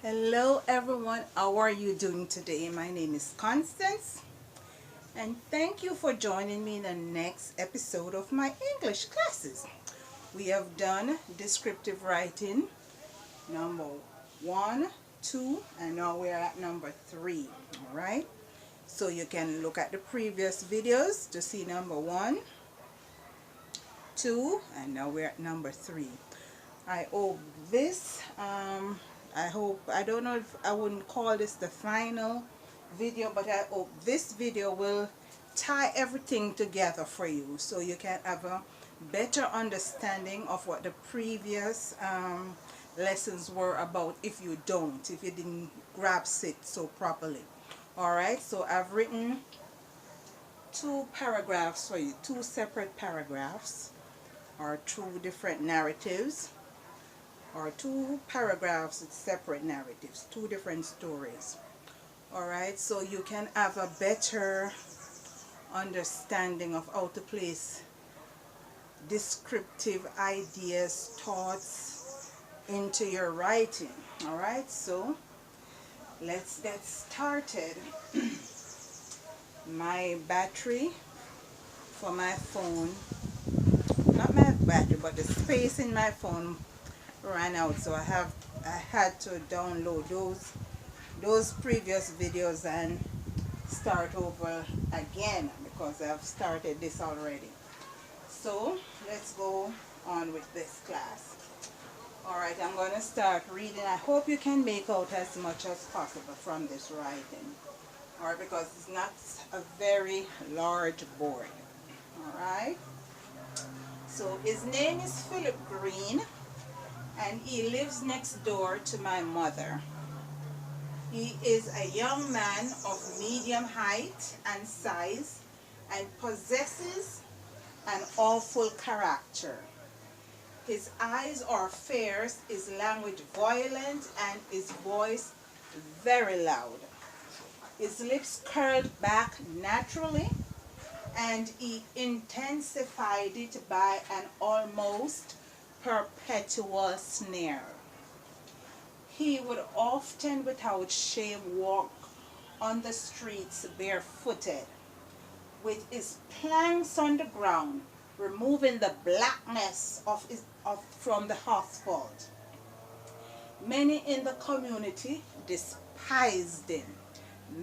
Hello everyone, how are you doing today? My name is Constance and thank you for joining me in the next episode of my English classes. We have done descriptive writing number 1, 2 and now we're at number 3. Alright, so you can look at the previous videos to see number 1, 2 and now we're at number 3. I hope this I don't know if I wouldn't call this the final video, but I hope this video will tie everything together for you so you can have a better understanding of what the previous lessons were about if you didn't grasp it so properly. Alright, so I've written two paragraphs for you, two separate paragraphs or two different narratives or two paragraphs with separate narratives, two different stories. Alright, so you can have a better understanding of how to place descriptive ideas, thoughts into your writing. Alright, so let's get started. My battery for my phone, not my battery, but the space in my phone ran out, so I had to download those previous videos and start over again because I've started this already. So let's go on with this class. Alright, I'm going to start reading. I hope you can make out as much as possible from this writing. Alright, because it's not a very large board. Alright, so his name is Philip Green and he lives next door to my mother. He is a young man of medium height and size and possesses an awful character. His eyes are fierce, his language violent, and his voice very loud. His lips curled back naturally, and he intensified it by an almost perpetual sneer. He would often without shame walk on the streets barefooted, with his planks on the ground, removing the blackness from the asphalt. Many in the community despised him.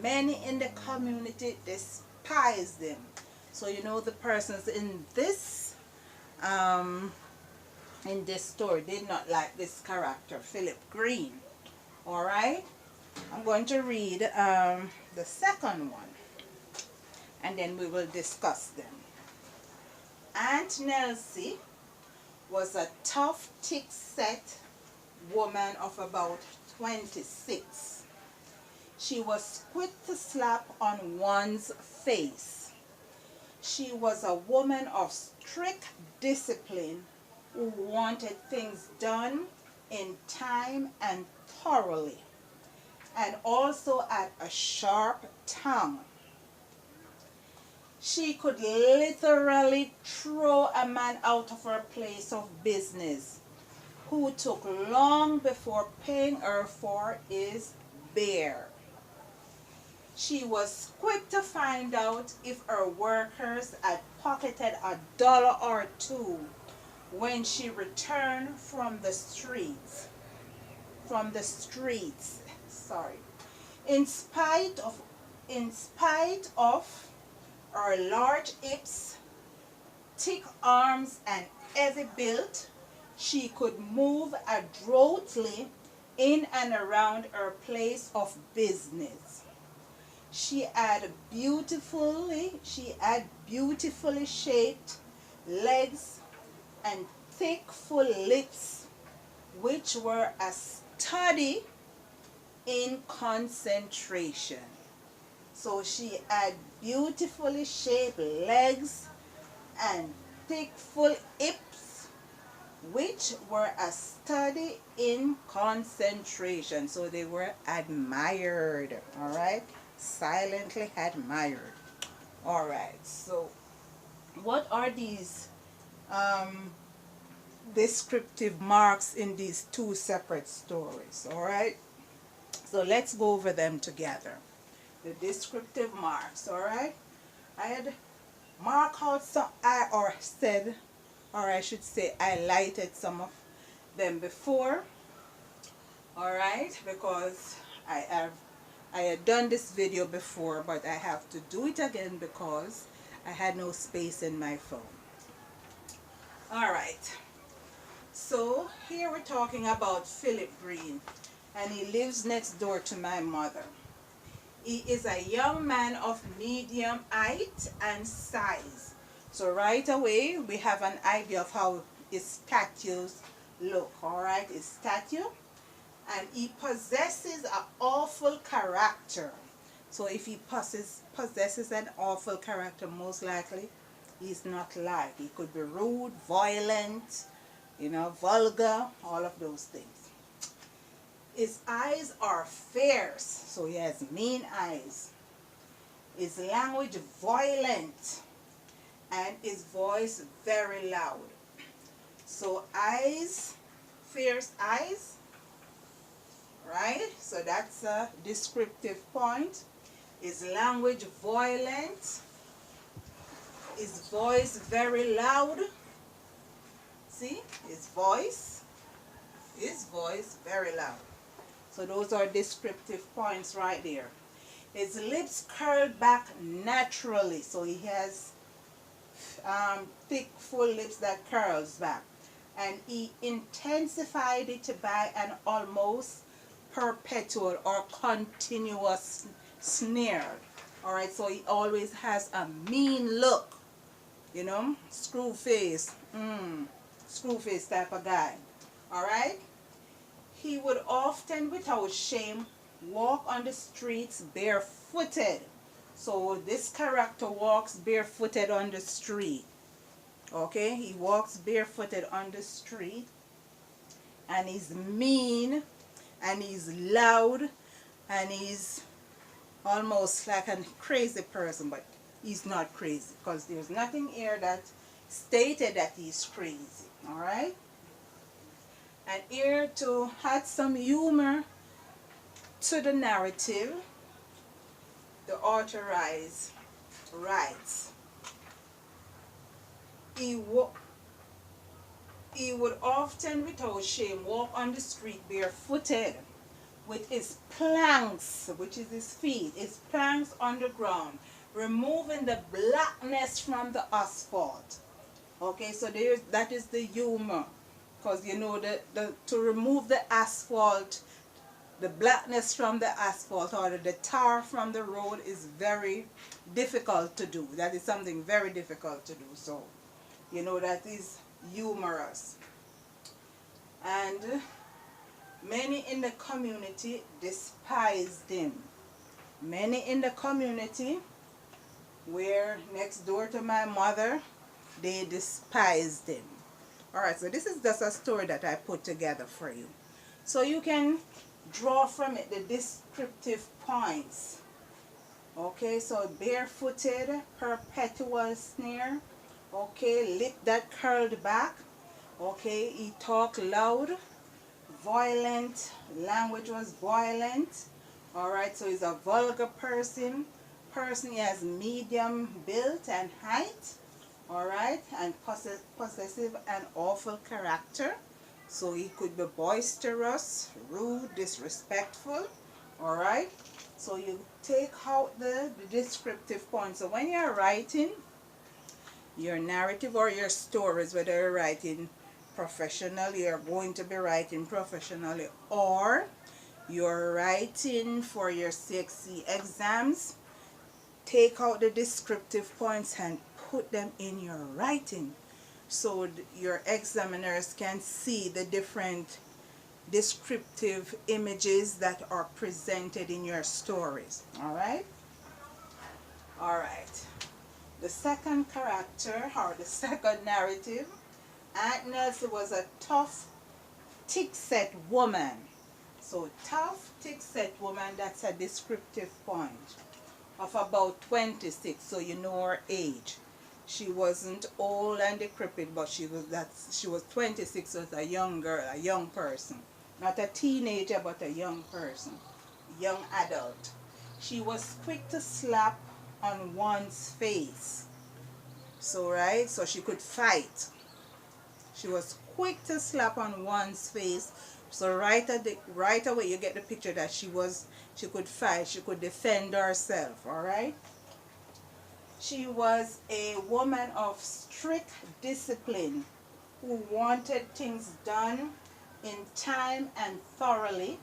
Many in the community despised him. So you know the persons in this story did not like this character, Philip Green. Alright, I'm going to read the second one and then we will discuss them. Aunt Nelsie was a tough, thick-set woman of about 26. She was quick to slap on one's face. She was a woman of strict discipline who wanted things done in time and thoroughly, and also had a sharp tongue. She could literally throw a man out of her place of business who took long before paying her for his beer. She was quick to find out if her workers had pocketed $1 or $2 when she returned from the streets. In spite of her large hips, thick arms, and heavy build, she could move adroitly in and around her place of business. She had beautifully shaped legs and thick, full lips, which were a study in concentration. So she had beautifully shaped legs and thick, full hips, which were a study in concentration. So they were admired, all right? Silently admired. All right, so what are these descriptive marks in these two separate stories? All right, So let's go over them together. The descriptive marks, all right? I had marked out some, I should say, I highlighted some of them before, all right? Because I had done this video before, but I have to do it again because I had no space in my phone. All right. So here we're talking about Philip Green, and he lives next door to my mother. He is a young man of medium height and size. So right away we have an idea of how his statues look, all right? His statue. And he possesses an awful character. So if he possesses an awful character, most likely he's not liked. He could be rude, violent, vulgar, all of those things. His eyes are fierce, so he has mean eyes. His language violent, and his voice very loud. So eyes, fierce eyes, right? So that's a descriptive point. His language violent, his voice very loud. See, his voice very loud. So those are descriptive points right there. His lips curled back naturally, so he has thick, full lips that curls back. And he intensified it by an almost perpetual or continuous sneer. Alright, so he always has a mean look, screw face type of guy. Alright, he would often, without shame, walk on the streets barefooted. So this character walks barefooted on the street. Okay, he walks barefooted on the street, and he's mean, and he's loud, and he's almost like a crazy person, but he's not crazy because there's nothing here that stated that he's crazy. All right, and here to add some humor to the narrative, the author writes, he would often, without shame, walk on the street barefooted with his planks, which is his feet, his planks on the ground, removing the blackness from the asphalt. Okay, so that is the humor, because to remove the asphalt, the blackness from the asphalt, or the tar from the road, is very difficult to do. That is something very difficult to do. So that is humorous. And many in the community despised him. Many in the community, where next door to my mother, they despised him. Alright, so this is just a story that I put together for you. So you can draw from it the descriptive points. Okay, so barefooted, perpetual sneer. Okay, lip that curled back. Okay, he talked loud, violent, language was violent. Alright, so he's a vulgar person. He has medium build and height. Alright, and possessive and awful character. So he could be boisterous, rude, disrespectful. Alright, so you take out the descriptive points. So when you're writing your narrative or your stories, whether you're writing professionally, you're going to be writing professionally, or you're writing for your CXC exams, take out the descriptive points and put them in your writing, so your examiners can see the different descriptive images that are presented in your stories. Alright? Alright. The second character, or the second narrative, Aunt Nelsie was a tough, thick-set woman. So tough, thick-set woman, that's a descriptive point, of about 26, so you know her age. She wasn't old and decrepit, but she was 26, so a young girl, a young person. Not a teenager, but a young person. young adult. She was quick to slap on one's face. So right, so she could fight. She was quick to slap on one's face. So right away you get the picture that she could fight, she could defend herself, all right? She was a woman of strict discipline who wanted things done in time and thoroughly,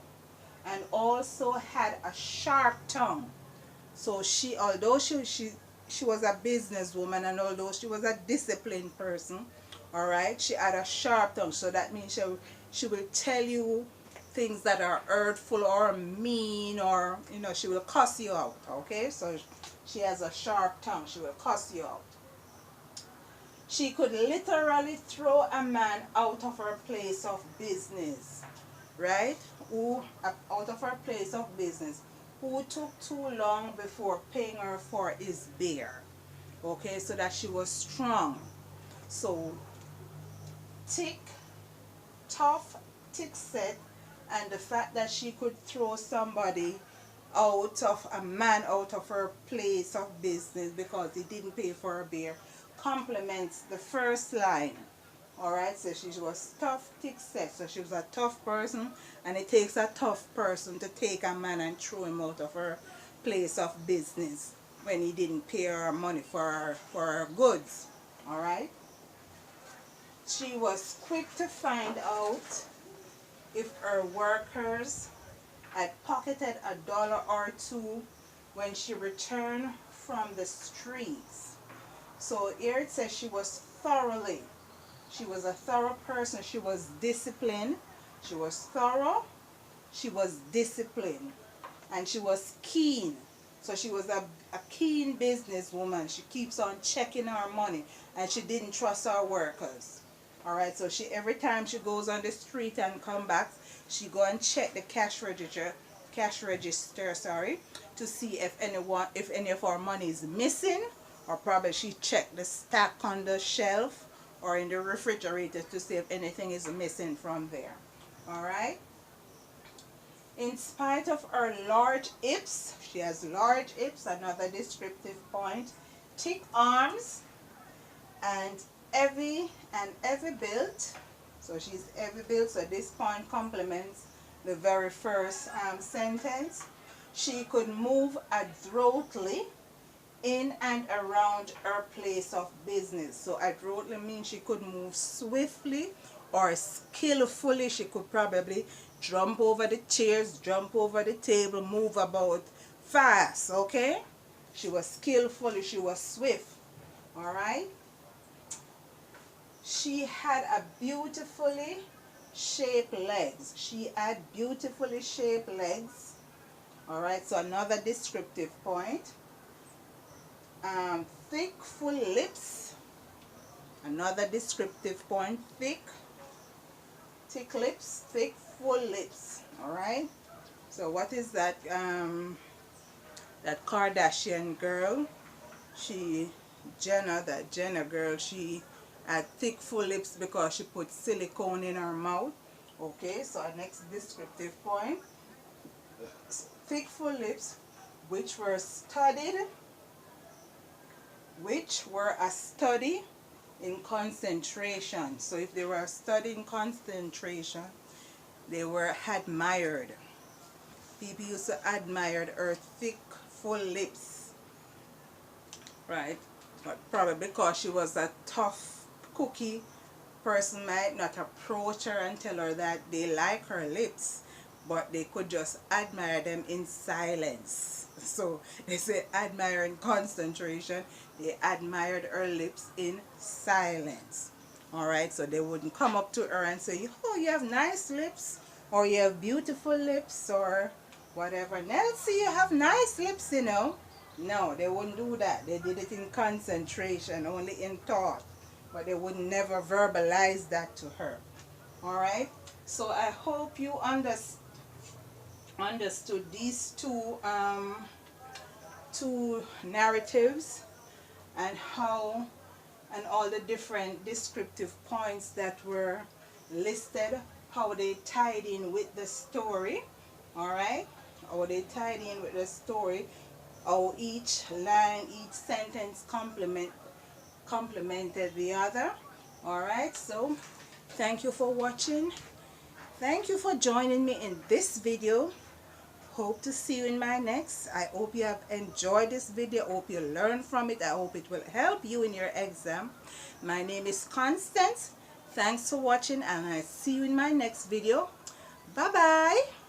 and also had a sharp tongue. So although she was a businesswoman, and although she was a disciplined person, all right, she had a sharp tongue. So that means she will tell you things that are hurtful or mean, or she will cuss you out. Okay, so she has a sharp tongue. She will cuss you out. She could literally throw a man out of her place of business, right? Out of her place of business, who took too long before paying her for his beer. Okay, so that she was strong. So thick, tough, thick set, and the fact that she could throw a man out of her place of business because he didn't pay for her beer complements the first line. Alright, so she was tough, thick set. So she was a tough person, and it takes a tough person to take a man and throw him out of her place of business when he didn't pay her money for her goods. Alright? She was quick to find out if her workers had pocketed $1 or two when she returned from the streets. So here it says she was a thorough person. She was disciplined. She was thorough. She was disciplined. And she was keen. So she was a keen businesswoman. She keeps on checking her money. And she didn't trust her workers. Alright, so every time she goes on the street and come back, she go and check the cash register, to see if any of our money is missing, or probably she checked the stack on the shelf or in the refrigerator to see if anything is missing from there. Alright? In spite of her large hips, she has large hips, another descriptive point, thick arms, and heavy built. So she's heavy built, so this point complements the very first sentence. She could move adroitly in and around her place of business. So adroitly means she could move swiftly or skillfully. She could probably jump over the chairs, jump over the table, move about fast, okay? She was skillful, she was swift, all right? She had a beautifully shaped legs. She had beautifully shaped legs, all right? So another descriptive point. Thick, full lips. Another descriptive point. Thick lips, thick, full lips. All right. So what is that? That Kardashian girl, that Jenner girl, she had thick, full lips because she put silicone in her mouth. Okay. So our next descriptive point. Thick, full lips, which were a study in concentration. So if they were a study in concentration, they were admired. People used to admire her thick, full lips, right? But probably because she was a tough cookie, person might not approach her and tell her that they like her lips, but they could just admire them in silence. So they say admire in concentration. They admired her lips in silence. Alright, so they wouldn't come up to her and say, oh, you have nice lips, or you have beautiful lips, or whatever. Nelsie, you have nice lips, you know. No, they wouldn't do that. They did it in concentration, only in thought. But they would never verbalize that to her. Alright, so I hope you understood these two narratives, and all the different descriptive points that were listed, how they tied in with the story. All right, how they tied in with the story, how each line, each sentence complemented the other. Alright, so thank you for watching. Thank you for joining me in this video. Hope to see you in my next. I hope you have enjoyed this video. I hope you learned from it. I hope it will help you in your exam. My name is Constance. Thanks for watching, and I'll see you in my next video. Bye bye.